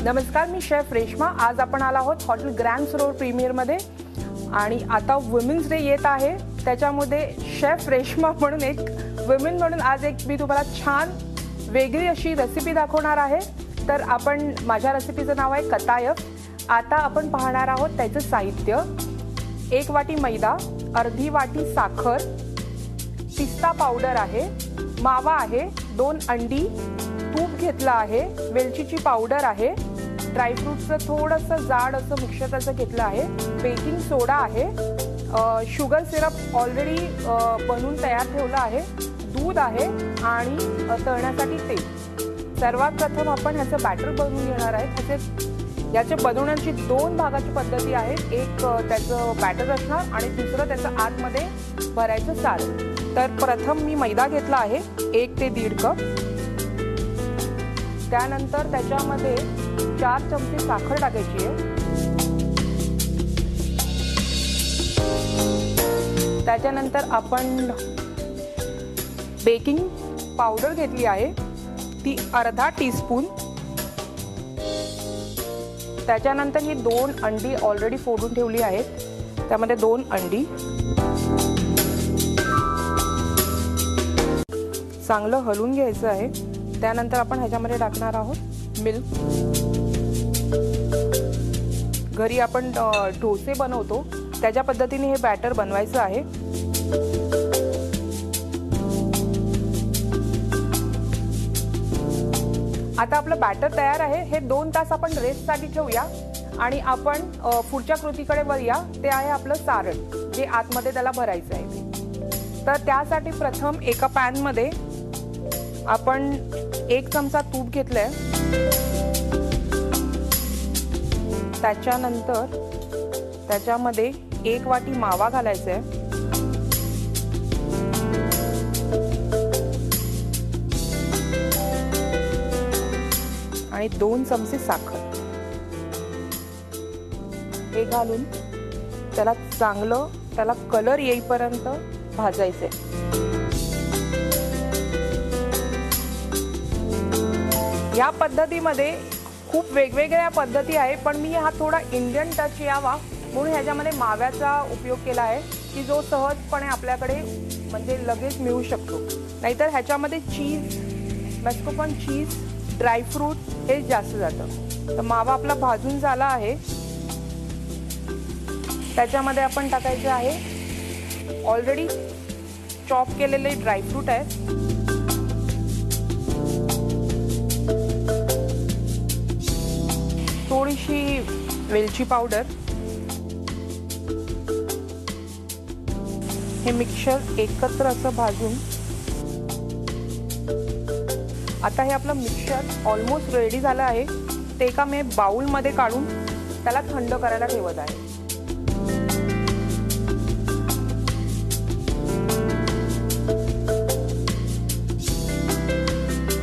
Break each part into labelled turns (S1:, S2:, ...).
S1: नमस्कार, मी शेफ रेश्मा। आज आपण आलो आहोत हॉटेल ग्रँड सरोवर प्रीमियर मध्ये आणि आता वुमेन्स डे येत आहे, त्याच्यामध्ये शेफ रेश्मा म्हणून एक वुमेन म्हणून आज एक मी तुम्हाला छान वेगळी अशी रेसिपी दाखवणार आहे। तर आपण माझ्या रेसिपीचं नाव आहे कतायफ। आता आपण पाहणार आहोत त्याचं साहित्य। 1 वाटी मैदा, अर्धी वाटी साखर, पिस्ता पावडर आहे, मावा आहे, 2 अंडी, तूप घेतला आहे, वेलचीची पावडर आहे, ड्रायफ्रूटचं थोडंसं जाड असं मिक्सर त्याचं घेतलं आहे, बेकिंग सोडा आहे, शुगर सिरप ऑलरेडी बनवून तयार ठेवलं आहे, दूध आहे आणि तळण्यासाठी तेल। सर्वात प्रथम आपण ह्याचं बॅटर बनवून घेणार आहे। याचे बनवण्याची 2 भागाची पद्धती आहे। एक त्याचं बॅटर असणार आणि दुसरं त्याचं आतमध्ये भरायचं सारण। तर प्रथम मी मैदा घेतला आहे 1 ते 1.5 कप। त्यानंतर त्याच्यामध्ये 4 चमचे साखर टाकायची आहे। त्याच्यानंतर आपण बेकिंग पावडर घेतली आहे, ती अर्धा टीस्पून। त्याच्यानंतर ही 2 अंडी ऑलरेडी फोडून ठेवली आहेत, त्यामध्ये 2 अंडी चांगलं हलवून घ्यायचं आहे। त्यानंतर आपण ह्याच्यामध्ये टाकणार आहोत मिल्क। घरी आपण डोसे बनवतो त्याच्या पद्धतीने हे बॅटर बनवायचं आहे। आता आपलं बॅटर तयार आहे। हे 2 तास आपण रेस्टसाठी ठेवूया आणि आपण पुढच्या कृतीकडे वळूया। ते आहे आपलं सारण, जे आतमध्ये त्याला भरायचं आहे। तर त्यासाठी प्रथम एका पॅन मध्ये आपण 1 चमचा तूप घेतलंय। त्याच्यानंतर त्याच्यामध्ये 1 वाटी मावा घालायचा आहे, आणि 2 चमचे साखर हे घालून त्याला चांगलं त्याला कलर येईपर्यंत भाजायचे। या पद्धतीमध्ये खूप वेगवेगळ्या पद्धती आहे, पण मी हा थोडा इंडियन टच यावा म्हणून ह्याच्यामध्ये माव्याचा उपयोग केला आहे, की जो सहजपणे आपल्याकडे म्हणजे लगेच मिळू शकतो। नाहीतर ह्याच्यामध्ये चीज, मेस्कोपन चीज, ड्रायफ्रूट हे जास्त जातं। तर मावा आपला भाजून झाला आहे। त्याच्यामध्ये आपण टाकायचे आहे ऑलरेडी चॉप केलेले ड्रायफ्रूट आहे, थोडीशी वेलची पावडर, हे मिक्सचर एकत्र असं भाजून। आता हे आपलं मिक्सचर ऑलमोस्ट रेडी झालं आहे। ते एका मी बाउल मध्ये काढून त्याला थंड करायला ठेवत आहे।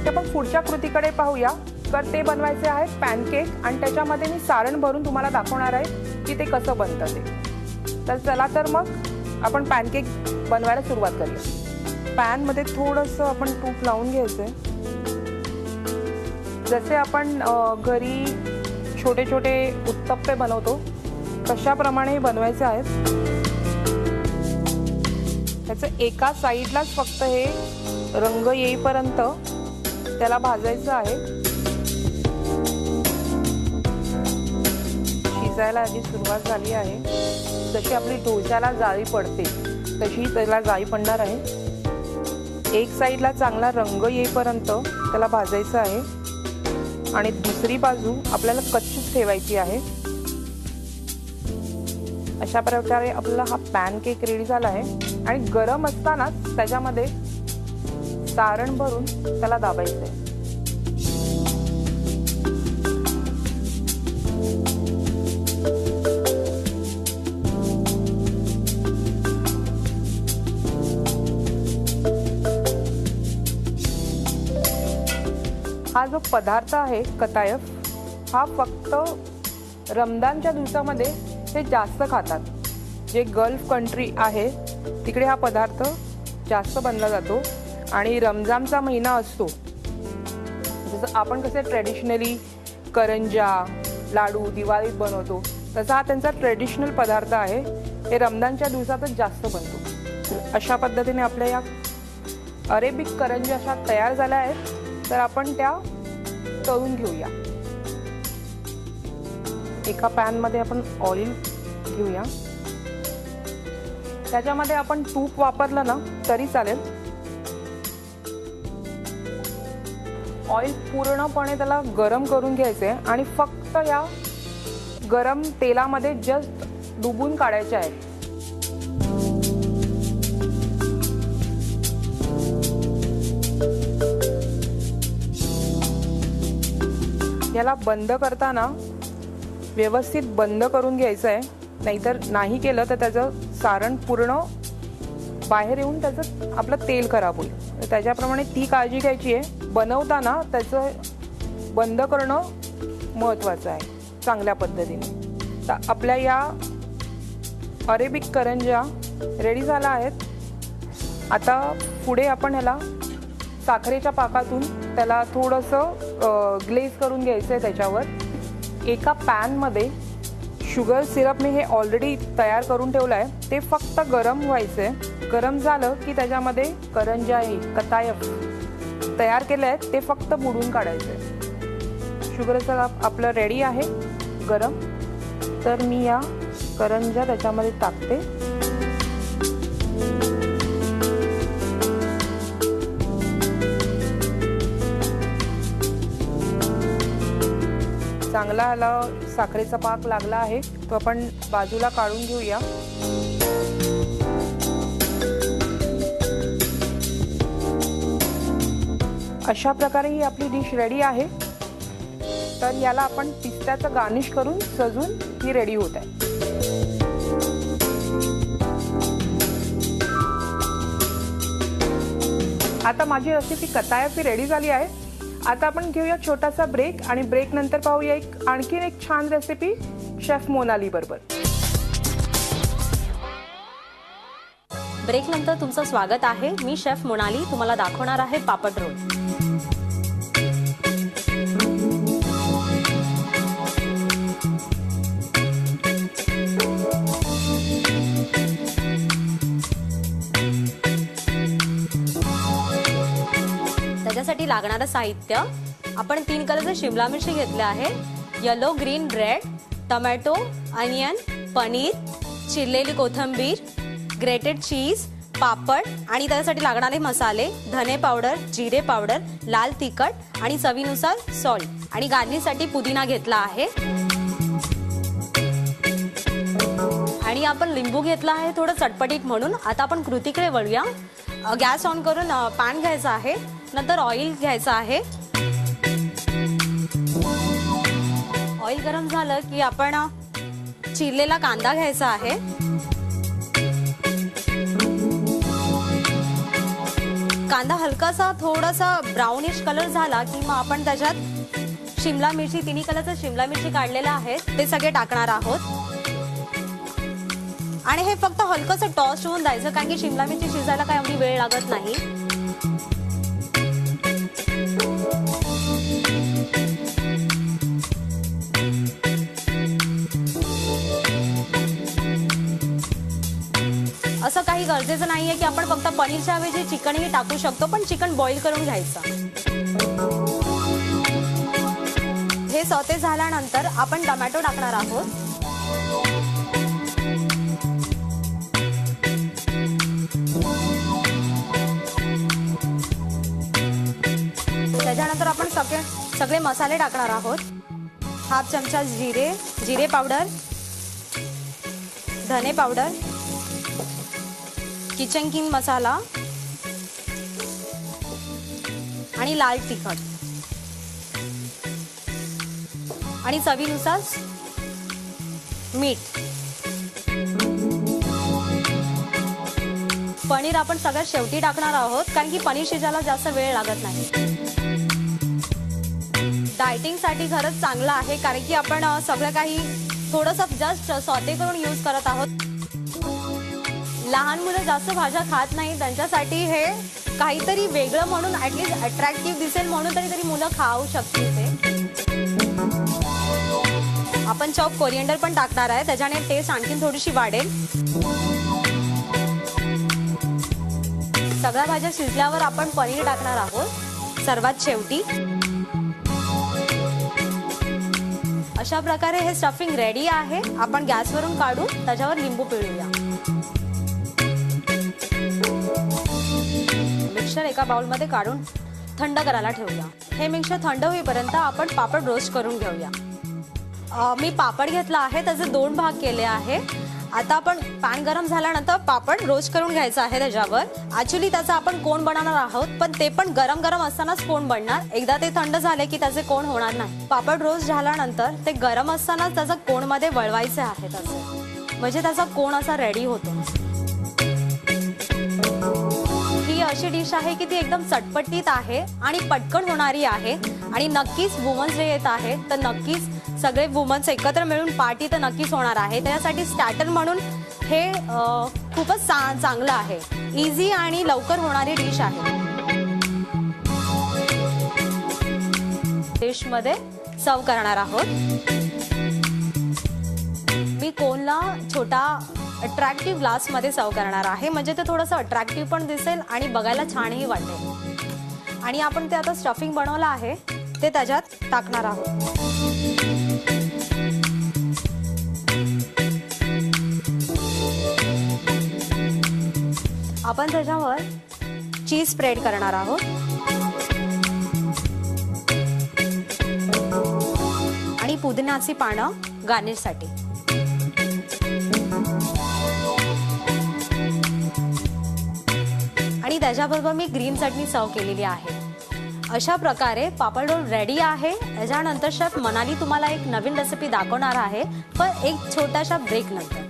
S1: आपण पुढच्या कृतीकडे पाहूया। तर ते बनवायचे आहे पॅनकेक, आणि त्याच्यामध्ये मी सारण भरून तुम्हाला दाखवणार आहे की ते कसं बनतं ते। तर चला तर मग आपण पॅनकेक बनवायला सुरुवात करूया। पॅन मध्ये थोडंसं आपण तूप लावून घ्यायचंय। जसे आपण घरी छोटे छोटे उत्तप्पे बनवतो तशाप्रमाणे हे बनवायचे आहेत। त्याचं एका साईडलाच फक्त हे रंग येईपर्यंत त्याला भाजायचं आहे। शिजायला आधी सुरुवात झाली आहे। जशी आपली डोश्याला जाळी पडते तशी त्याला जाळी पडणार आहे। एक साईडला चांगला रंग येईपर्यंत त्याला भाजायचं आहे आणि दुसरी बाजू आपल्याला कच्चीच ठेवायची आहे। अशा प्रकारे आपला हा पॅनकेक रेडी झाला आहे। आणि गरम असतानाच त्याच्यामध्ये सारण भरून त्याला दाबायचं आहे। हा जो पदार्थ आहे कतायफ, हा फक्त रमदानच्या दिवसामध्ये हे जास्त खातात। जे गल्फ कंट्री आहे तिकडे हा पदार्थ जास्त बनला जातो आणि रमजानचा महिना असतो, जसं आपण कसे ट्रेडिशनली करंजा, लाडू दिवाळीत बनवतो, तसा हा त्यांचा ट्रेडिशनल पदार्थ आहे. हे रमजानच्या दिवसातच जास्त बनतो. अशा पद्धतीने आपल्या या अरेबिक करंजा अशा तयार झाल्या आहेत. तर आपण त्या तळून घेऊया. एका पॅनमध्ये आपण ऑइल घेऊया. त्याच्यामध्ये आपण तूप वापरलं ना तरी चालेल. ऑइल पूर्णपणे त्याला गरम करून घ्यायचे आणि फक्त या गरम तेलामध्ये जस्ट डुबून काढायचे आहेत. याला बंद करताना व्यवस्थित बंद करून घ्यायचं आहे, नाहीतर नाही केलं तर त्याचं सारण पूर्ण बाहेर येऊन त्याचं आपलं तेल खराब होईल. त्याच्याप्रमाणे ती काळजी घ्यायची आहे. बनवताना त्याचं बंद करणं महत्त्वाचं आहे चांगल्या पद्धतीने. तर आपल्या या अरेबिक करंजा रेडी झाल्या आहेत. आता पुढे आपण ह्याला साखरेच्या पाकातून त्याला थोडंसं ग्लेज करून घ्यायचं आहे. त्याच्यावर एका पॅनमध्ये शुगर सिरप मी हे ऑलरेडी तयार करून ठेवलं आहे, ते फक्त गरम व्हायचं आहे. गरम झालं की त्याच्यामध्ये करंजा आहे कतायफ तयार केले आहेत ते फक्त बुडून काढायचं आहे. शुगर सिरप आपलं रेडी आहे गरम. तर मी या करंजा त्याच्यामध्ये टाकते. चांगला ह्याला साखरेचा पाक लागला आहे, तो आपण बाजूला काढून घेऊया. अशा प्रकारे ही आपली डिश रेडी आहे. तर याला आपण पिस्त्याचं गार्निश करून सजून ही रेडी होत आहे. आता माझी रेसिपी कतायफी रेडी झाली आहे. आता आपण घेऊया छोटासा ब्रेक आणि ब्रेक नंतर पाहूया आणखीन एक छान रेसिपी शेफ मोनाली बरोबर.
S2: ब्रेक नंतर तुमचं स्वागत आहे. मी शेफ मोनाली तुम्हाला दाखवणार आहे पापड रोल. त्याच्यासाठी लागणारं साहित्य आपण 3 कलरचे शिमला मिरची घेतले आहे, yellow green red, tomato, onion, paneer, चिरलेली कोथिंबीर, ग्रेटेड चीज, पापड आणि त्याच्यासाठी लागणारे मसाले धने पावडर, जिरे पावडर, लाल तिखट आणि चवीनुसार सॉल्ट आणि गार्निशसाठी पुदिना घेतला आहे. आणि आपण लिंबू घेतला आहे थोडं चटपटीत म्हणून. आता आपण कृतीकडे वळूया. गॅस ऑन करून पॅन घ्यायचा आहे, नंतर ऑइल घ्यायचं आहे. ऑइल गरम झालं की आपण चिरलेला कांदा घ्यायचा आहे. कांदा हलकासा थोडासा ब्राउनिश कलर झाला की मग आपण त्याच्यात शिमला मिरची 3 कलरचा शिमला मिरची काढलेला आहे ते सगळे टाकणार आहोत. आणि हे फक्त हलकंसं टॉस होऊन द्यायचं, कारण की शिमला मिरची शिजायला काही एवढी वेळ लागत नाही. असं काही गरजेचं नाहीये की आपण फक्त पनीरच्या ऐवजी चिकनही टाकू शकतो, पण चिकन बॉईल करून घ्यायचं. हे सॉते झाल्यानंतर आपण टोमॅटो टाकणार आहोत. त्याच्यानंतर आपण सगळे मसाले टाकणार आहोत. हाफ चमचा जिरे पावडर, धने पावडर, किचन किंग मसाला आणि लाल तिखट आणि चवीनुसार मीठ. पनीर आपण सगळ्यात शेवटी टाकणार आहोत, कारण की पनीर शिजायला जास्त वेळ लागत नाही. डायटिंगसाठी खरंच चांगलं आहे, कारण की आपण सगळं काही थोडंसं जस्ट सॉटे करून यूज करत आहोत. लहान मुलं जास्त भाज्या खात नाही, त्यांच्यासाठी हे काहीतरी वेगळं म्हणून ॲटलिस्ट अट्रॅक्टिव्ह दिसेल म्हणून तरी मुलं खाऊ शकतील ते. आपण चॉप कोरिएंडर पण टाकणार आहे, त्याच्याने टेस्ट आणखीन थोडीशी वाढेल. सगळ्या भाज्या शिजल्यावर आपण पनीर टाकणार आहोत सर्वात शेवटी. अशा प्रकारे हे स्टफिंग रेडी आहे. आपण गॅसवरून काढू, त्याच्यावर लिंबू पिळूया. मिक्सचर एका बाउलमध्ये काढून थंड करायला ठेवूया. हे मिक्सचर थंड होईपर्यंत आपण पापड रोस्ट करून घेऊया. मी पापड घेतला आहे, त्याचे 2 भाग केले आहे. आता आपण पॅन गरम झाल्यानंतर पापड रोस्ट करून घ्यायचा आहे त्याच्यावर. ॲक्च्युली त्याचा आपण कोण बनवणार आहोत, पण ते पण गरम गरम असतानाच कोण बनणार. एकदा ते थंड झाले की त्याचे कोण होणार नाही. पापड रोस्ट झाल्यानंतर ते गरम असतानाच त्याचा कोणमध्ये वळवायचे आहे तसे, म्हणजे त्याचा कोण असा रेडी होतो. ही अशी डिश आहे की ती एकदम चटपटीत आहे आणि पटकन होणारी आहे. आणि नक्कीच वुमन्स डे येत आहे, तर नक्कीच सगळे वुमन्स एकत्र मिळून पार्टी तर नक्कीच होणार आहे. त्यासाठी स्टार्टर म्हणून हे खूपच चांगलं आहे. इझी आणि लवकर होणारी डिश आहे. डिशमध्ये सर्व करणार आहोत. मी कोनला छोटा अट्रॅक्टिव्ह ग्लासमध्ये सर्व करणार आहे, म्हणजे ते थोडंसं अट्रॅक्टिव्ह पण दिसेल आणि बघायला छानही वाटेल. आणि आपण ते आता स्टफिंग बनवलं आहे ते त्याच्यात टाकणार आहोत. आपण त्याच्यावर चीज स्प्रेड करणार आहोत. आणि पुदिन्याची पानं गार्निशसाठी. आणि त्याच्याबरोबर मी ग्रीन चटणी सर्व केलेली आहे. अशा प्रकारे पापड रोल रेडी आहे. याच्यानंतर शेफ मनाली तुम्हाला एक नवीन रेसिपी दाखवणार आहे, पण एक छोटासा ब्रेक नंतर.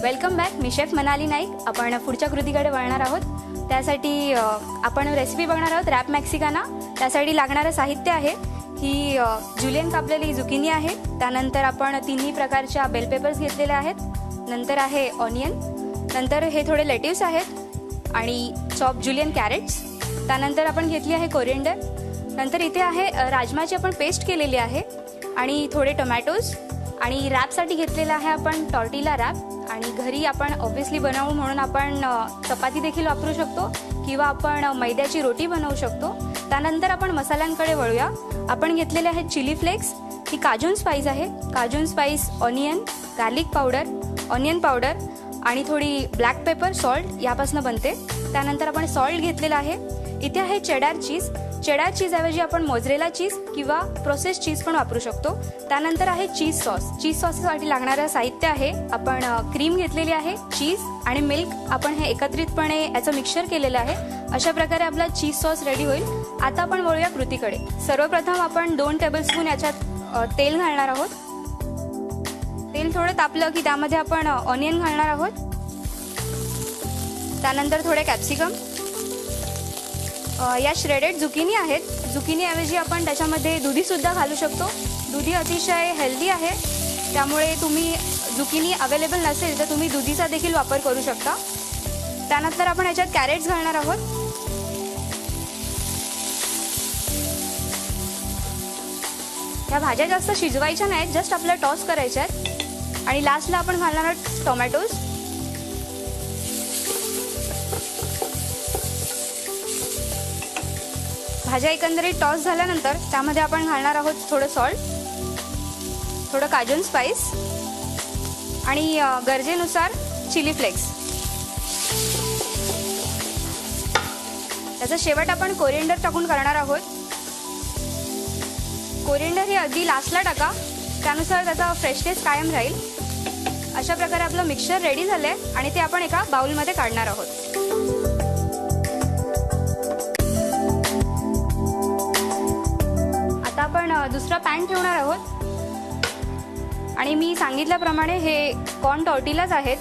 S3: Welcome back. मी शेफ मनाली नाईक. आपण पुढच्या कृतीकडे वळणार आहोत. त्यासाठी आपण रेसिपी बघणार आहोत रॅप मॅक्सिकाना. त्यासाठी लागणारं साहित्य आहे ही जुलियन कापलेली झुकिनी आहे. त्यानंतर आपण 3ही प्रकारच्या बेल पेपर्स घेतलेल्या आहेत. नंतर आहे ऑनियन. नंतर हे थोडे लेटिव्स आहेत आणि चॉप जुलियन कॅरेट्स. त्यानंतर आपण घेतली आहे कोरिएंडर. नंतर इथे आहे राजमाची आपण पेस्ट केलेली आहे आणि थोडे टोमॅटोज. आणि रॅपसाठी घेतलेला आहे आपण टॉर्टिला रॅप. आणि घरी आपण ऑब्व्हियसली बनवू म्हणून आपण चपाती देखील वापरू शकतो किंवा आपण मैद्याची रोटी बनवू शकतो. त्यानंतर आपण मसाल्यांकडे वळूया. आपण घेतलेले आहेत चिली फ्लेक्स. ही काजून स्पाइस आहे. Cajun spice, onion, garlic powder, onion powder आणि थोडी ब्लॅक पेपर, सॉल्ट यापासून बनते. त्यानंतर आपण सॉल्ट घेतलेला आहे. इथे आहे चेडार चीज. चेडार चीज ऐवजी आपण मोझरेला चीज किंवा प्रोसेस चीज पण वापरू शकतो. त्यानंतर आहे चीज सॉस. चीज सॉससाठी लागणारं साहित्य आहे आपण क्रीम घेतलेली आहे, चीज आणि मिल्क. आपण हे एकत्रितपणे याचं मिक्सचर केलेलं आहे. अशा प्रकारे आपला चीज सॉस रेडी होईल. आता आपण वळूया कृतीकडे. सर्वप्रथम आपण 2 टेबलस्पून याच्यात तेल घालणार आहोत. तेल थोडं तापलं की त्यामध्ये आपण ऑनियन घालणार आहोत. त्यानंतर थोडे कॅप्सिकम. या श्रेडेड झुकिनी आहेत. झुकिनीऐवजी आपण त्याच्यामध्ये दुधीसुद्धा घालू शकतो. दुधी अतिशय हेल्दी आहे, त्यामुळे तुम्ही झुकिनी अवेलेबल नसेल तर तुम्ही दुधीचा देखील वापर करू शकता. त्यानंतर आपण याच्यात कॅरेट्स घालणार आहोत. ह्या भाज्या जास्त शिजवायच्या नाहीत, जस्ट आपल्याला टॉस करायच्या आहेत. आणि लास्टला आपण घालणार आहोत टोमॅटोज. भाज्या एकंदरीत टॉस झाल्यानंतर त्यामध्ये आपण घालणार आहोत थोडं सॉल्ट, थोडं काजून स्पाइस आणि गरजेनुसार चिली फ्लेक्स. त्याचा शेवट आपण कोरिएंडर टाकून करणार आहोत. कोरिएंडर हे अगदी लास्टला टाका, त्यानुसार त्याचा फ्रेशनेस कायम राहील. अशा प्रकारे आपलं मिक्सचर रेडी झालंय आणि ते आपण एका बाउलमध्ये काढणार आहोत. आता आपण दुसरा पॅन ठेवणार आहोत आणि मी सांगितल्याप्रमाणे हे कॉर्न टॉर्टिलाच आहेत.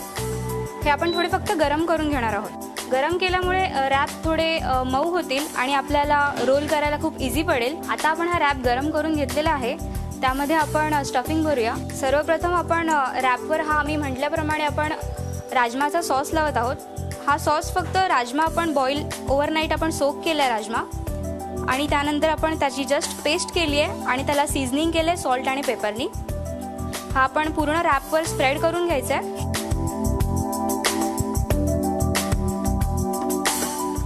S3: हे आपण थोडे फक्त गरम करून घेणार आहोत. गरम केल्यामुळे रॅप थोडे मऊ होतील आणि आपल्याला रोल करायला खूप इझी पडेल. आता आपण हा रॅप गरम करून घेतलेला आहे, त्यामध्ये आपण स्टफिंग भरूया. सर्वप्रथम आपण रॅपवर हा मी म्हटल्याप्रमाणे आपण राजमाचा सॉस लावत आहोत. हा सॉस फक्त राजमा आपण ओव्हरनाईट आपण सोक केला आहे राजमा. आणि त्यानंतर आपण त्याची जस्ट पेस्ट केली आहे आणि त्याला सीझनिंग केलं आहे सॉल्ट आणि पेपरनी. हा आपण पूर्ण रॅपवर स्प्रेड करून घ्यायचा आहे.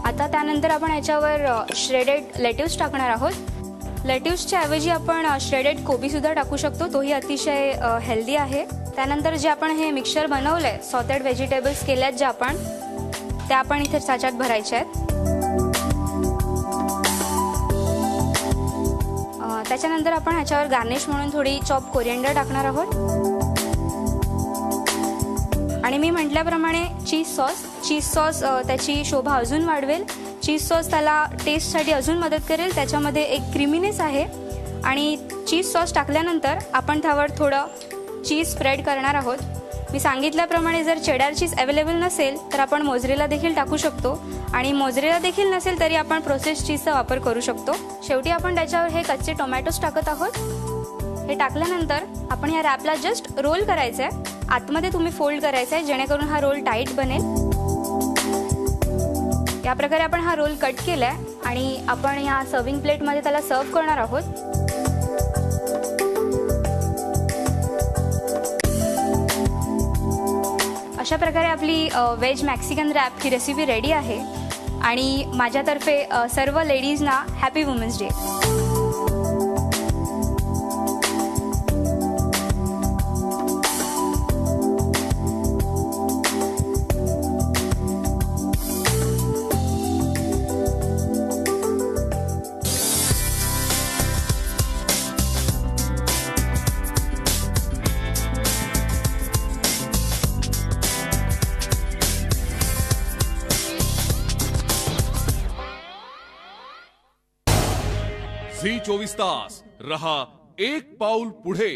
S3: आता त्यानंतर आपण याच्यावर श्रेडेड लेट्यूस टाकणार आहोत. लेट्यूसच्या ऐवजी आपण श्रेडेड कोबीसुद्धा टाकू शकतो, तोही अतिशय हेल्दी आहे. त्यानंतर जे आपण हे मिक्सचर बनवलं आहे, सॉटेड व्हेजिटेबल्स केल्यात ज्या आपण, त्या आपण इथे साच्यात भरायच्या आहेत. त्याच्यानंतर आपण ह्याच्यावर गार्निश म्हणून थोडी चॉप कोरिएंडर टाकणार आहोत. आणि मी म्हटल्याप्रमाणे चीज सॉस त्याची शोभा अजून वाढवेल. चीज सॉस त्याला टेस्टसाठी अजून मदत करेल. त्याच्यामध्ये एक क्रीमीनेस आहे. आणि चीज सॉस टाकल्यानंतर आपण त्यावर थोडं चीज स्प्रेड करणार आहोत. मी सांगितल्याप्रमाणे जर चेडर चीज अवेलेबल नसेल तर आपण मोझरेला देखील टाकू शकतो, आणि मोझरेला देखील नसेल तरी आपण प्रोसेस्ड चीजचा वापर करू शकतो. शेवटी आपण त्याच्यावर हे कच्चे टोमॅटोज टाकत आहोत. हे टाकल्यानंतर आपण या रॅपला जस्ट रोल करायचं आहे. आतमध्ये तुम्ही फोल्ड करायचं आहे जेणेकरून हा रोल टाईट बनेल. या प्रकारे आपण हा रोल कट केला आहे आणि आपण या सर्विंग प्लेटमध्ये त्याला सर्व करणार आहोत. अशा प्रकारे आपली व्हेज मॅक्सिकन रॅप ही रेसिपी रेडी आहे. आणि माझ्यातर्फे सर्व लेडीजना हॅपी वुमेन्स डे.
S4: झी 24 तास रहा एक पाऊल पुढे.